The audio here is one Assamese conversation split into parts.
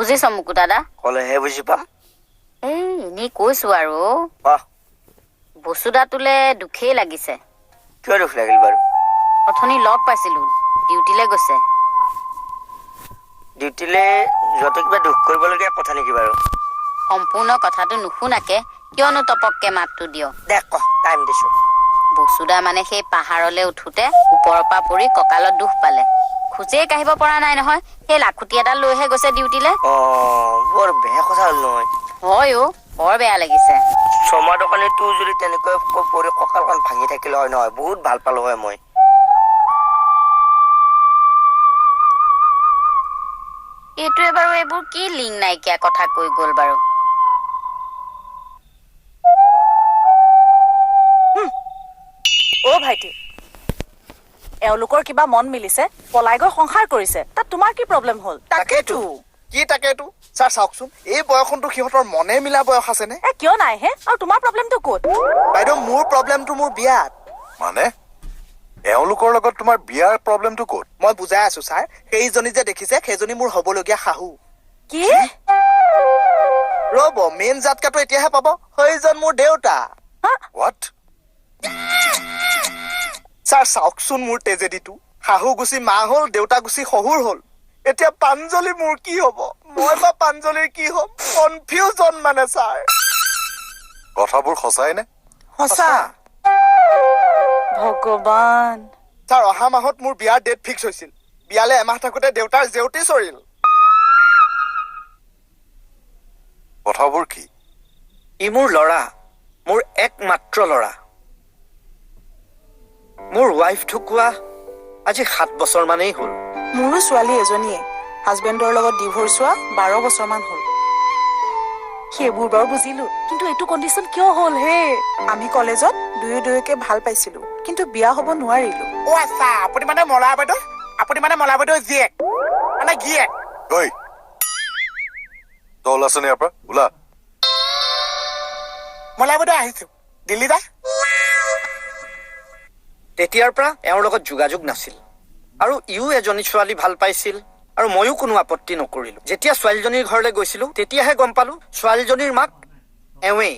বুজিছ মুকু দাদা? ক'লেহে বুজি পাম। এই এনেই কৈছো আৰু বসুদা তোলে দুখেই লাগিছে। কিয় দুখ লাগিল বাৰু? অথনি লগ পাইছিলো, ডিউটিলৈ গৈছে। ডিউটিলৈ যোৱাটো কিবা দুখ কৰিবলগীয়া কথা নেকি বাৰু? সম্পূৰ্ণ কথাটো নুশুনাকে কিয়নো টপককে মাতটো দিয়? দে ক, টাইম দিছো। বসুদা মানে সেই পাহাৰলৈ উঠোতে ওপৰৰ পৰা পৰি কঁকালত দুখ পালে। খোজেই কাঢ়িব পৰা নাই নহয়, সেই লাখুটি এডাল লৈহে গৈছে ডিউটিলৈ। বৰ বেয়া কথা হ'ল নহয়। হয় অ, বৰ বেয়া লাগিছে। শৰ্মা দোকানীতো যদি তেনেকৈ পৰি কঁকালখন ভাঙি থাকিলে হয় নহয়, বহুত ভাল পালো হয় মই। এইটোৱে বাৰু এইবোৰ কি লিংক নাইকিয়া কথা কৈ গ'ল বাৰু? অ ভাইটি, এওঁলোকৰ কিবা মন মিলিছে, পলাই গৈ সংসাৰ কৰিছে, তাত তোমাৰ কি প্ৰব্লেম হ'ল? তাকেইতো ছাৰ চাওকচোন, এই বয়সতো সিহঁতৰ মনে মিলা বয়স আছে নে? কিয় নাই হে? আৰু তোমাৰ প্ৰব্লেমটো ক'ত? বাইদেউ, মোৰ প্ৰব্লেমটো মোৰ বিয়াত। মানে এওঁলোকৰ লগত তোমাৰ বিয়াৰ প্ৰব্লেমটো ক'ত? মই বুজাই আছো ছাৰ, সেইজনী যে দেখিছে সেইজনী মোৰ হবলগীয়া শাহু। কি? ৰ'ব, মেইন জাতকাটো এতিয়াহে পাব, সেইজন মোৰ দেউতা। হোৱাট? ছাৰ চাওকচোন মোৰ ট্ৰেজেডিটো। শাহু গুচি মা হ'ল, দেউতা গুচি শহুৰ হ'ল। এতিয়া পাঞ্জলি মোৰ কি হব? মই বা পাঞ্জলিৰ কি হম? কনফিউজন মানে ছাৰ। কথাবোৰ সঁচাই নে? সঁচা ভগৱান। ছাৰ, অহা মাহত মোৰ বিয়াৰ ডেট ফিক্স হৈছিল। বিয়ালে এমাহ থাকোতে দেউতাৰ জেউতি চৰিল। কথাবোৰ কি? ই মোৰ ল'ৰা, মোৰ একমাত্ৰ ল'ৰা। মোৰ ৱাইফ ঢুকুৱা আজি 7 বছৰ মানেই হ'ল। মোৰো ছোৱালী এজনীয়ে, হাজবেণ্ডৰ লগত ডিভোৰ্চ হোৱা 12 বছৰমান হ'ল। সেইবোৰ বাৰু বুজিলো, কিন্তু এইটো কণ্ডিশ্যন কিয় হ'ল হে? আমি কলেজত দুয়োকে ভাল পাইছিলো, কিন্তু বিয়া হ'ব নোৱাৰিলো। অ আচ্ছা, আপুনি মানে মলা বাইদেউ? আপুনি মানে মলা বাইদেউ জীয়েক মানে গিয়েক? ঐ, তই ওলাচোন ইয়াৰ পৰা, ওলা। মলা বাইদেউ আহিছো। দিল্লী দা? তেতিয়াৰ পৰা এওঁৰ লগত যোগাযোগ নাছিল, আৰু ইও এজনী ছোৱালী ভাল পাইছিল, আৰু ময়ো কোনো আপত্তি নকৰিলো। যেতিয়া ছোৱালীজনীৰ ঘৰলৈ গৈছিলো তেতিয়াহে গম পালো ছোৱালীজনীৰ মাক এওঁৱেই।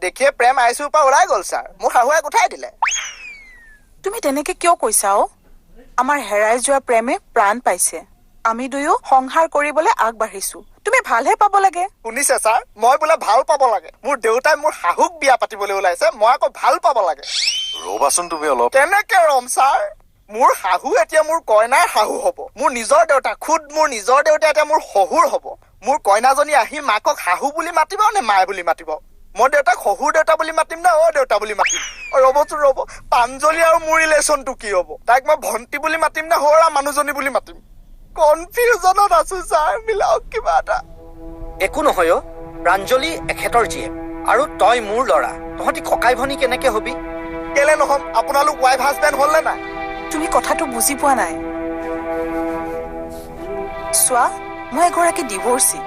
দেখিয়ে প্ৰেম আইচুৰ পৰা ওলাই গ'ল ছাৰ। মোৰ শাহুৱে উঠাই দিলে। তুমি তেনেকে কিয় কৈছা অ? আমাৰ হেৰাই যোৱা প্ৰেমে প্ৰাণ পাইছে। আমি দুয়ো সংসাৰ কৰিবলৈ আগবাঢ়িছো। তুমি ভালহে পাব লাগে। শুনিছে ছাৰ, মই বোলে ভাল পাব লাগে? মোৰ দেউতাই মোৰ শাহুক বিয়া পাতিবলৈ ওলাইছে, মই আকৌ ভাল পাব লাগে? ৰবাচোন তুমি অলপ। কেনেকে ৰম ছাৰ? মোৰ শাহু এতিয়া মোৰ কইনাৰ শাহু হব। মোৰ নিজৰ দেউতা, খুদ মোৰ নিজৰ দেউতা এতিয়া মোৰ শহুৰ হব। মোৰ কইনাজনী আহি মাকক শাহু বুলি মাতিব নে মায়ে বুলি মাতিব? মই দেউতাক শহুৰ দেউতা বুলি মাতিম নে দেউতা বুলি মাতিম? ৰ'বচোন ৰ'ব, পাঞ্জলি আৰু মোৰ ৰিলেশ্যনটো কি হব? তাইক মই ভন্টি বুলি মাতিম নে সৰা মানুহজনী বুলি মাতিম? কনফিউজনত আছো ছাৰ, মিলাওক কিবা এটা। একো নহয় অ, প্ৰাঞ্জলি এখেতৰ জীয়েক, আৰু তই মোৰ ল'ৰা। তহঁতি ককাই ভনী কেনেকে হবি? কেলে নহম? আপোনালোক ৱাইফ হাজবেণ্ড হ'ল নে নাই? তুমি কথাটো বুজি পোৱা নাই। চোৱা, মই এগৰাকী ডিভোৰ্চী,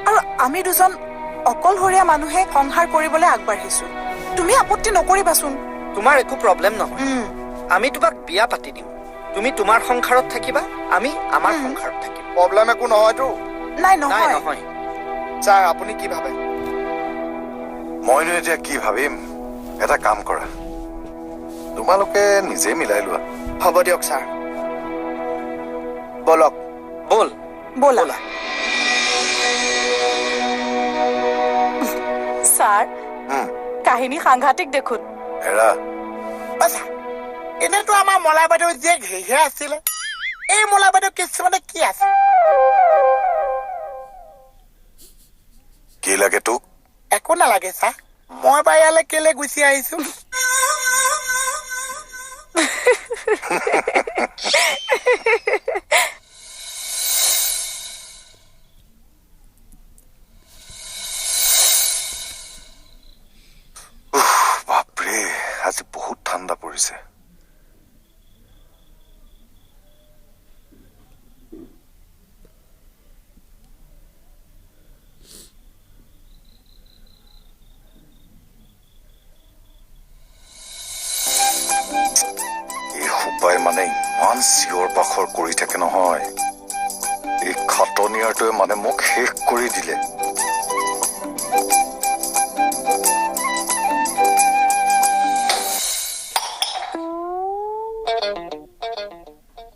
আৰু আমি দুজন অকলশৰীয়া মানুহে সংসাৰ কৰিবলৈ আগবাঢ়িছো। তুমি আপত্তি নকৰিবাচোন। তোমাৰ একো প্ৰব্লেম নহয়, আমি তোমাক বিয়া পাতি দিম। তুমি তোমাৰ সংসাৰত থাকিবা, আমি আমাৰ সংসাৰত থাকিম। প্ৰব্লেম একো নহয়তো? নাই নাই নহয়। নহয়। ছাৰ, আপুনি কি ভাবে? মইনো এতিয়া কি ভাবিম? এটা কাম কৰা, তোমালোকে নিজে মিলাই লোৱা। হ'ব দিয়ক ছাৰ, বলক। বল ব'লা। ছাৰ, কাহিনী সাংঘাতিক দেখোন। হেৰা, আচ্ছা, এনেতো আমাৰ মলা বাইদেউ জীয়েক হেহে আছিলে। এই মলা বাইদেউ কিছুমানে কি আছে? কি লাগে তোক? একো নালাগে ছাৰ, মই বা ইয়ালৈ কেলে গুচি আহিছো? বাপৰে, আজি বহুত ঠাণ্ডা পৰিছে। এই সোপাই মানে ইমান চিঞৰ বাখৰ কৰি থাকে নহয়, এই খাত খাটনিয়াৰটোৱে মানে মোক শেষ কৰি দিলে।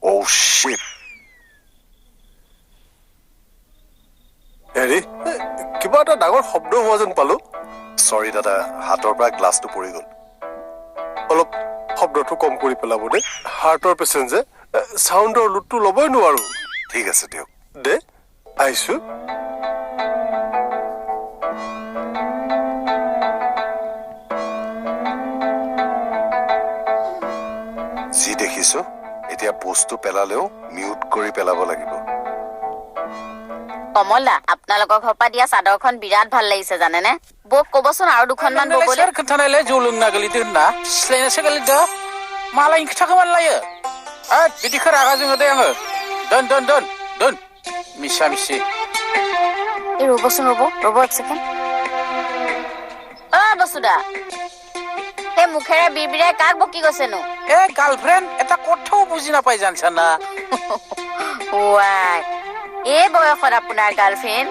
Oh shit. হেৰি কিবা এটা ডাঙৰ শব্দ হোৱা যেন পালো। চৰি দাদা, হাতৰ পৰা গ্লাছটো পৰি গ'ল। অলপ শব্দটো কম কৰি পেলাব দেই। হাৰ্টৰ পেচেণ্ট যে চাউণ্ডৰ লোডটো ল'বই নোৱাৰো। ঠিক আছে দিয়ক। দে আহিছো। যি দেখিছো এতিয়া বস্তু পেলালেও মিউট কৰি পেলাব লাগিব। কমল দা, আপোনালোকৰ ঘৰৰ পৰা দিয়া চাদৰখন বিৰাট ভাল লাগিছে জানেনে? বৌক ক'বচোন আৰু দুখনমান ববলৈ। खोन्थानायलाय जौ लोंना गोलैदो होनना सिलायनासो गोलैदो मालायनि खोथाखौ मानो लायो? बिदिखौ रागा जोङो दे आङो। दोन मिसा मिसि। এই ৰ'বচোন ৰ'ব এক ছেকেণ্ড। বসুদা, সেই মুখেৰে বিৰবিৰাই কাক বকি গৈছেনো? গাৰ্লফ্ৰেণ্ড এটা কথাও বুজি নাপাই জানছা না? ৱাই, এই বয়সত আপোনাৰ গাৰ্লফ্ৰেণ্ড?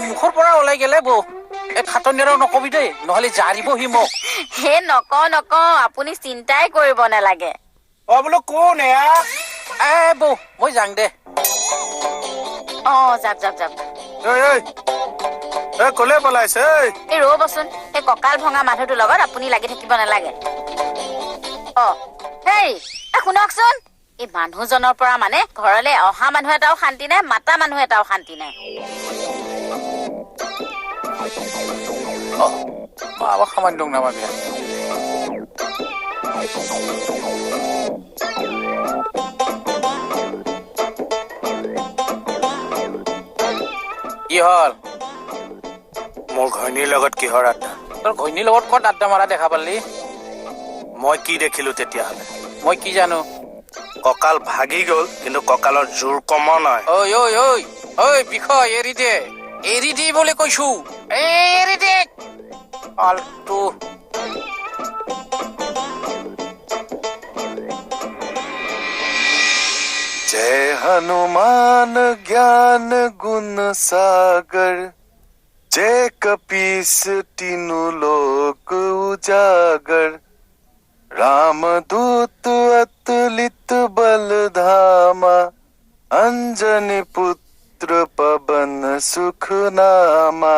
মুখৰ পৰা ওলাই গেলে বৌ। খাটনিয়াৰক নকবি দেই, নহলে জাৰিবহি মোক। হে নকওঁ, আপুনি চিন্তাই কৰিব নালাগে। বোলো কোন বৌ, মই যাং দে। যাওক। কলে পলাইছে? এই ৰ'বচোন, সেই কঁকাল ভঙা মানুহটোৰ লগত আপুনি লাগি থাকিব নালাগে। হেৰি শুনকচোন, এই মানুহজনৰ পৰা মানে ঘৰলে অহা মানুহ এটাও শান্তি নাই, মাতা মানুহ এটাও শান্তি নাই। माबा खामानि दं नामा बेहा? কি হল? মোৰ ঘৈণীৰ লগত কিহৰ আড্ডা? তোৰ ঘৈণীৰ লগত ক'ত আড্ডা মাৰা দেখা পালি? মই কি দেখিলো তেতিয়াহ'লে? মই কি জানো? কঁকাল ভাগি গ'ল, কিন্তু কঁকালৰ জোৰ কমা নাই। ঐ বিষয় এৰি দি বুলি কৈছো। এৰি দে আলটু। जय हनुमान ज्ञान गुण सागर, जय कपीस तीनों लोक उजागर, रामदूत अतुलित बल धामा, अंजनी पुत्र पवन सुख नामा।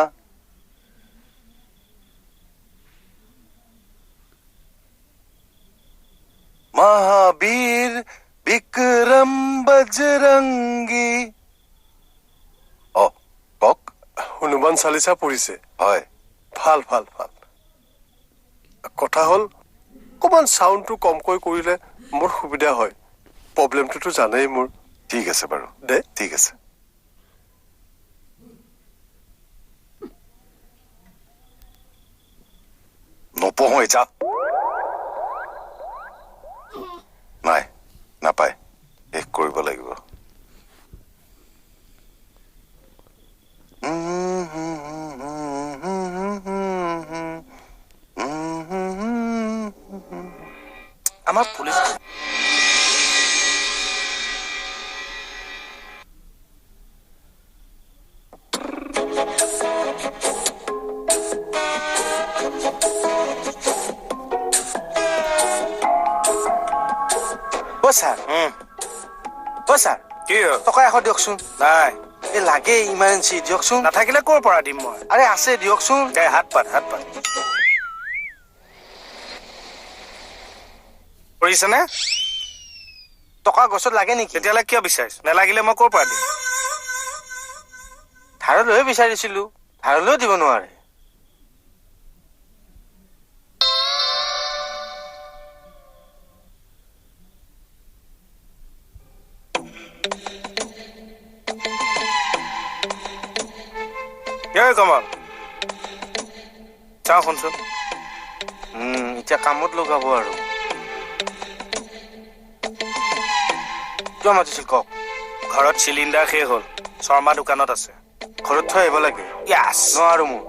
महावीर বিক্ৰম বজৰংগী। কওক। হনুমান চালিচা পঢ়িছে? হয়। ভাল কথা হ'ল অকণমান চাউণ্ডটো কমকৈ কৰিলে মোৰ সুবিধা হয়। প্ৰব্লেমটোতো জানেই মোৰ। ঠিক আছে বাৰু দে। ঠিক আছে। নপঢ়োঁ যা। নাই, নাপায়, শেষ কৰিব লাগিব। আমাৰ পুলিচ ছাৰ ছাৰ কি হ'ল? টকা 100 দিয়কচোন। নাই, এই লাগে ইমাৰ্জেঞ্চি, দিয়কচোন। নাথাকিলে ক'ৰ পৰা দিম মই? আৰে আছে, দিয়কচোন। হাত পাত কৰিছেনে? টকা গছত লাগে নেকি? তেতিয়াহ'লে কিয় বিচাৰিছ? নেলাগিলে মই ক'ৰ পৰা দিম? ধাৰলৈহে বিচাৰিছিলো, ধাৰলৈও দিব নোৱাৰে। কমল, চাওঁ শুনচোন। এতিয়া কামত লগাব আৰু। কিয় মাতিছিল কওক? ঘৰত চিলিণ্ডাৰ শেষ হ'ল, শৰ্মা দোকানত আছে। ঘৰত থৈ আহিব লাগে। নোৱাৰো মোৰ।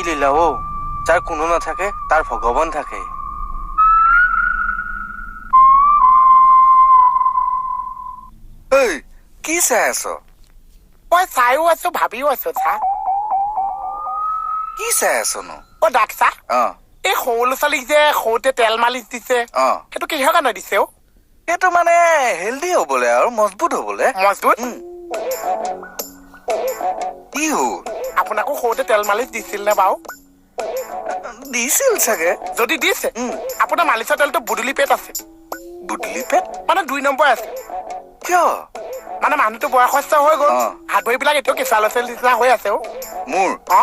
লীলা অ' যাৰ কোনো নাথাকে তাৰ ভগৱান থাকে। ঐ কি চাই আছ? মই চাইও আছো ভাবিও আছো চা। কি চাই আছনো? অ' ডাক্তৰ অ' এই সৰু ল'ৰা ছোৱালীক যে সৰুতে তেল মালিচ দিছে অ' সেইটো কিহৰ কাৰণে দিছে অ' সেইটো মানে হেল্ডি হ'বলে আৰু মজবুত হ'বলে। মজবুত কি হ'ল? আপোনাকো সৰুতে তেল মালিচ দিছিল নে বাৰু? দিছিল চাগে। যদি দিছে আপোনাৰ মালিচৰ তেলটো বুদুলি পেট আছে, বুদলি পেট? মানে 2 নম্বৰ আছে। কিয়? মানে মানুহটো বয়সস্থ হৈ গ'ল, অ। হাত ভৰিবিলাক এতিয়াও কেঁচুৱা ল'ৰা ছোৱালীৰ নিচিনা হৈ আছে অ'। মোৰ অ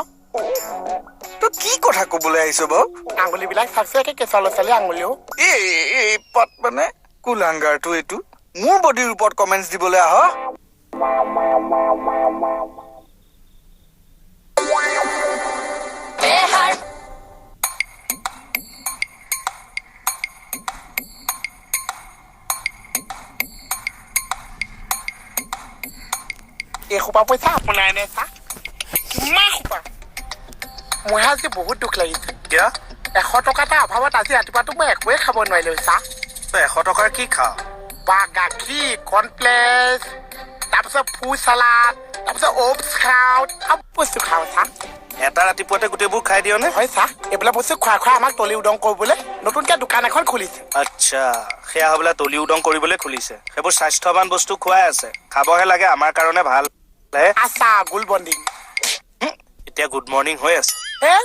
তই কি কথা ক'বলৈ আহিছ বাৰু? আঙুলিবিলাক চাইছে একে কেঁচুৱা ল'ৰা ছোৱালী আঙুলিও। এই পাত মানে কুলাংগাৰটো এইটো মোৰ বডিৰ ওপৰত কমেণ্টছ দিবলৈ আহ। এই সোপা পইচা আপোনাৰ এনে চা কিমান সোপা। মোৰ আজি বহুত দুখ লাগিছে। কিয়? 100 টকা এটা অভাৱত আজি ৰাতিপুৱাতো মই একোৱে খাব নোৱাৰিলো চা। তই 100 টকাৰ কি খাৱ? বা গাখীৰ কৰ্ণফ্লেক্স তাৰপিছত ফ্ৰুট চালাড তাৰপিছত অ'টছ খাওঁ চব বস্তু খাওঁ চা। এটা ৰাতিপুৱাতে গোটেইবোৰ খাই দিয় নে? হয় চা এইবিলাক বস্তু খুৱাই খুৱাই আমাক তলি উদং কৰিবলৈ নতুনকে দোকান এখন খুলিছে। আচ্ছা সেয়া হ'বলা তলি উদং কৰিবলৈ খুলিছে। সেইবোৰ স্বাস্থ্যৱান বস্তু খুৱাই আছে, খাবহে লাগে, আমাৰ কাৰণে ভাল। আচ্ছা গুল বণ্ডিং এতিয়া গুড মৰ্ণিং হৈ আছে।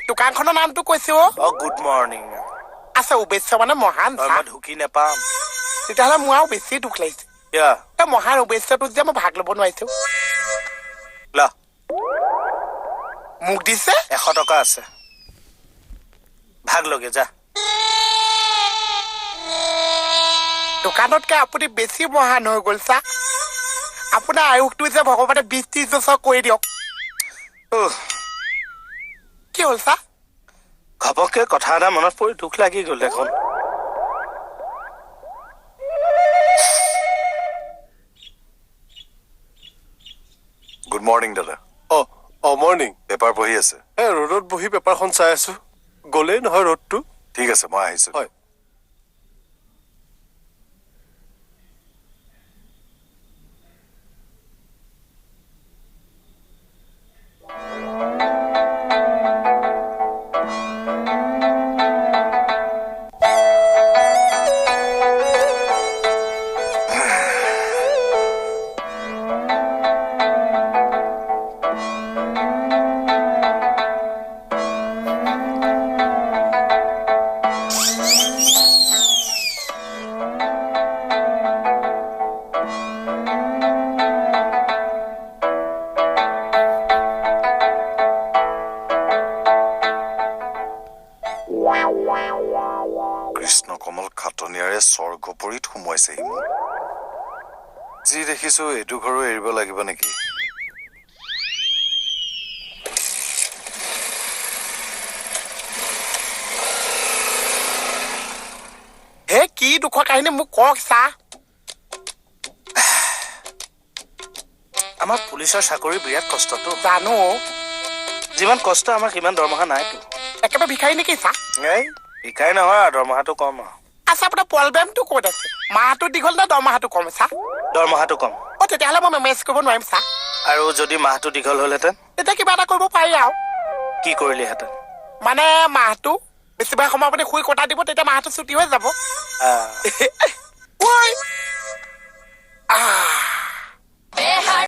দোকানখনৰ নামটো কৈছো অ' গুড মৰ্ণিং। আচ্ছা উবেশ্য মানে মহান চা। মই ঢুকি নেপাম। তেতিয়াহ'লে মোৰ আৰু বেছি দুখ লাগিছে। কিয়? মহান উবেশ্যটোত যে মই ভাগ ল'ব নোৱাৰিছো। ল মোক দিছে 100 টকা আছে, ভাগ লগে যা। দোকানতকে আপুনি বেছি মহান হৈ গ'ল চা। আপোনাৰ আয়ুসটো যে ভগৱানে 20-30 বছৰ কৰি দিয়ক। কি হ'ল চা? ঘপককে কথা এটা মনত পৰি দুখ লাগি গ'ল দেখোন। গুড মৰ্ণিং দাদা। মৰ্ণিং। পেপাৰ পঢ়ি আছে? ৰ'দত বহি পেপাৰখন চাই আছো। গ'লেই নহয় ৰ'দটো। ঠিক আছে মই আহিছো। হয়। কৃষ্ণ কমল খাটনিয়াৰে স্বৰ্গপুৰীত সোমোৱাইছেহি মোক। যি দেখিছো এইটো ঘৰো এৰিব লাগিব নেকি? কি দুখৰ কাহিনী মোক কওক চা। আমাৰ পুলিচৰ চাকৰি বিৰাট কষ্টটো। জানো যিমান কষ্ট আমাৰ সিমান দৰমহা নাইতো। একেবাৰে ভিখাৰী নেকি চা? এই ভিখাৰী নহয় আৰু দৰমহাটো কম আৰু। আচ্ছা আপোনাৰ প্ৰব্লেমটো ক'ত আছে? মাহটো দীঘল নে দৰমহাটো কম চা? দৰমহাটো কম। তেতিয়াহ'লে মই মেনেজ কৰিব নোৱাৰিম চা। আৰু যদি মাহটো দীঘল হ'লহেঁতেন? তেতিয়া কিবা এটা কৰিব পাৰি আৰু। কি কৰিলিহেঁতেন? মানে মাহটো বেছিভাগ সময় আপুনি শুই কটাই দিব, তেতিয়া মাহটো ছুটি হৈ যাব।